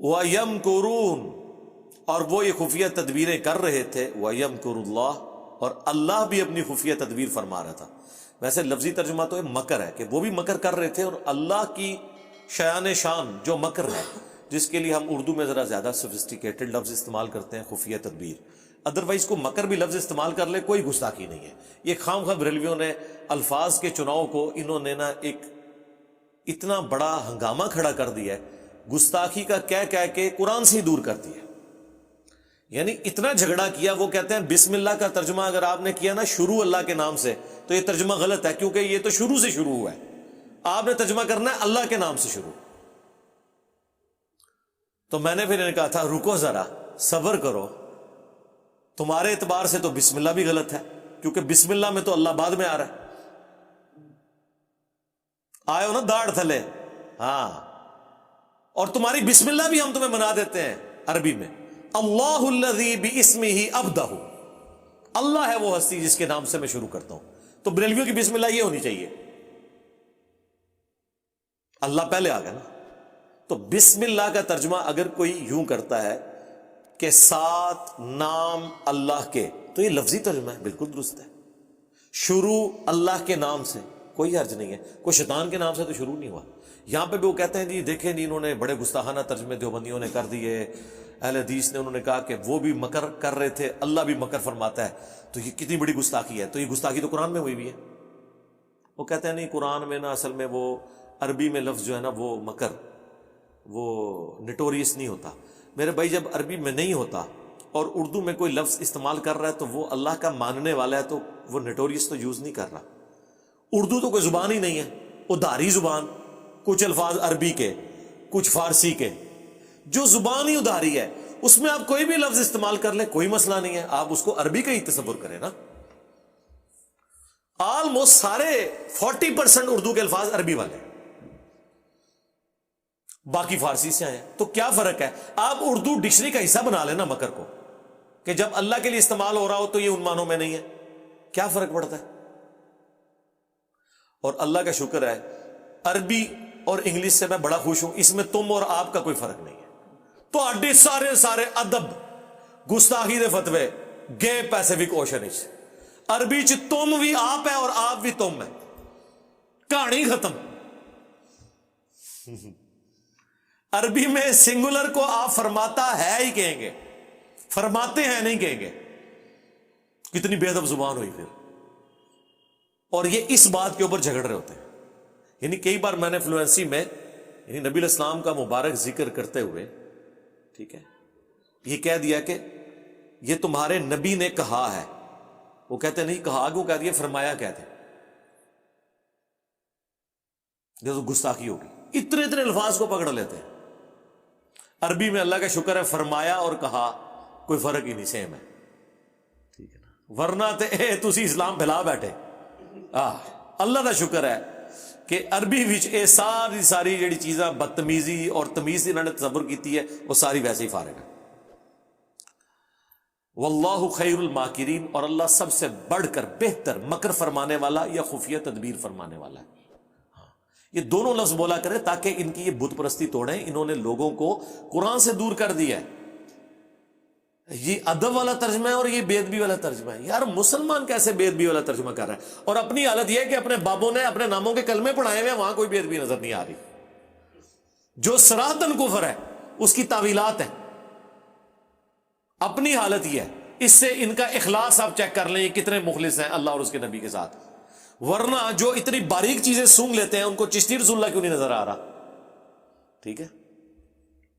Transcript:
وَيَمْكُرُونَ، اور وہ یہ خفیہ تدبیریں کر رہے تھے، وَيَمْكُرُ اللَّهُ، اور اللہ بھی اپنی خفیہ تدبیر فرما رہا تھا۔ ویسے لفظی ترجمہ تو یہ مکر ہے کہ وہ بھی مکر کر رہے تھے، اور اللہ کی شایان شان جو مکر ہے، جس کے لیے ہم اردو میں ذرا زیادہ سوفسٹیکیٹڈ لفظ استعمال کرتے ہیں، خفیہ تدبیر، ادروائز کو مکر بھی لفظ استعمال کر لے کوئی گستاخی نہیں ہے۔ یہ خام خواہ بریلویوں نے الفاظ کے چناؤ کو انہوں نے نا ایک اتنا بڑا ہنگامہ کھڑا کر دیا ہے، گستاخی کا کہہ کے قرآن سے ہی دور کر دیا، یعنی اتنا جھگڑا کیا۔ وہ کہتے ہیں بسم اللہ کا ترجمہ اگر آپ نے کیا نا شروع اللہ کے نام سے، تو یہ ترجمہ غلط ہے، کیونکہ یہ تو شروع سے شروع ہوا ہے۔ آپ نے ترجمہ کرنا ہے اللہ کے نام سے شروع۔ تو میں نے پھر انہیں کہا تھا رکو ذرا، صبر کرو، تمہارے اعتبار سے تو بسم اللہ بھی غلط ہے، کیونکہ بسم اللہ میں تو اللہ بعد میں آ رہا ہے۔ آئے ہو نا داڑھ تھلے، ہاں، اور تمہاری بسم اللہ بھی ہم تمہیں بنا دیتے ہیں عربی میں، اللہ الذی باسمہ ابدہ، اللہ ہے وہ ہستی جس کے نام سے میں شروع کرتا ہوں۔ تو بریلویوں کی بسم اللہ یہ ہونی چاہیے، اللہ پہلے آ گیا نا۔ تو بسم اللہ کا ترجمہ اگر کوئی یوں کرتا ہے کہ ساتھ نام اللہ کے، تو یہ لفظی ترجمہ ہے، بالکل درست ہے۔ شروع اللہ کے نام سے کوئی حرج نہیں ہے، کوئی شیطان کے نام سے تو شروع نہیں ہوا۔ یہاں پہ بھی وہ کہتے ہیں جی دیکھیں جی انہوں نے بڑے گستاخانہ ترجمے دیوبندیوں نے کر دیے، اہل حدیث نے انہوں نے کہا کہ وہ بھی مکر کر رہے تھے، اللہ بھی مکر فرماتا ہے، تو یہ کتنی بڑی گستاخی ہے۔ تو یہ گستاخی تو قرآن میں ہوئی بھی ہے۔ وہ کہتے ہیں نہیں، قرآن میں نا اصل میں وہ عربی میں لفظ جو ہے نا وہ مکر، وہ نٹوریس نہیں ہوتا۔ میرے بھائی جب عربی میں نہیں ہوتا اور اردو میں کوئی لفظ استعمال کر رہا ہے تو وہ اللہ کا ماننے والا ہے، تو وہ نٹوریس تو یوز نہیں کر رہا۔ اردو تو کوئی زبان ہی نہیں ہے، ادھاری زبان، کچھ الفاظ عربی کے، کچھ فارسی کے، جو زبان ہی ادھاری ہے اس میں آپ کوئی بھی لفظ استعمال کر لیں، کوئی مسئلہ نہیں ہے، آپ اس کو عربی کا ہی تصور کریں نا۔ آلموسٹ سارے 40% اردو کے الفاظ عربی والے، باقی فارسی سے آئے ہیں۔ تو کیا فرق ہے؟ آپ اردو ڈکشنری کا حصہ بنا لینا مکر کو، کہ جب اللہ کے لیے استعمال ہو رہا ہو تو یہ ان معنوں میں نہیں ہے، کیا فرق پڑتا ہے؟ اور اللہ کا شکر ہے عربی اور انگلش سے میں بڑا خوش ہوں، اس میں تم اور آپ کا کوئی فرق نہیں ہے۔ تو اڈے سارے ادب گستاخی دے فتوے گئے پیسیفک اوشن چ، عربی چ تم بھی آپ ہے اور آپ بھی تم ہے، کہانی ختم۔ عربی میں سنگولر کو آپ فرماتا ہے ہی کہیں گے، فرماتے ہیں نہیں کہیں گے۔ کتنی بے ادب زبان ہوئی پھر، اور یہ اس بات کے اوپر جھگڑ رہے ہوتے ہیں۔ یعنی کئی بار میں نے فلوئنسی میں یعنی نبی الاسلام کا مبارک ذکر کرتے ہوئے، ٹھیک ہے، یہ کہہ دیا کہ یہ تمہارے نبی نے کہا ہے، وہ کہتے نہیں کہا کیوں کہہ دیا، فرمایا کہتے، یہ تو گستاخی ہوگی۔ اتنے الفاظ کو پکڑ لیتے ہیں۔ عربی میں اللہ کا شکر ہے فرمایا اور کہا کوئی فرق ہی نہیں، سیم ہے، ٹھیک ہے نا۔ ورنہ تسی اسلام پھیلا بیٹھے۔ اللہ کا شکر ہے کہ عربی وچ اے ساری جڑی چیزاں بدتمیزی اور تمیز انہوں نے تصور کیتی ہے، وہ ساری ویسے ہی فارغ ہے۔ واللہ خیر الماکرین، اور اللہ سب سے بڑھ کر بہتر مکر فرمانے والا یا خفیہ تدبیر فرمانے والا ہے۔ یہ دونوں لفظ بولا کرے تاکہ ان کی یہ بت پرستی توڑیں۔ انہوں نے لوگوں کو قرآن سے دور کر دیا ہے۔ یہ ادب والا ترجمہ ہے اور یہ بے ادبی والا ترجمہ ہے۔ یار مسلمان کیسے بے ادبی والا ترجمہ کر رہا ہے؟ اور اپنی حالت یہ ہے کہ اپنے بابوں نے اپنے ناموں کے کلمے پڑھائے ہوئے ہیں، وہاں کوئی بے ادبی نظر نہیں آ رہی۔ جو صراحتاً کفر ہے اس کی تعویلات ہیں۔ اپنی حالت یہ ہے، اس سے ان کا اخلاص آپ چیک کر لیں، یہ کتنے مخلص ہیں اللہ اور اس کے نبی کے ساتھ۔ ورنہ جو اتنی باریک چیزیں سونگ لیتے ہیں ان کو چشتی رسول اللہ کیوں نہیں نظر آ رہا؟ ٹھیک ہے۔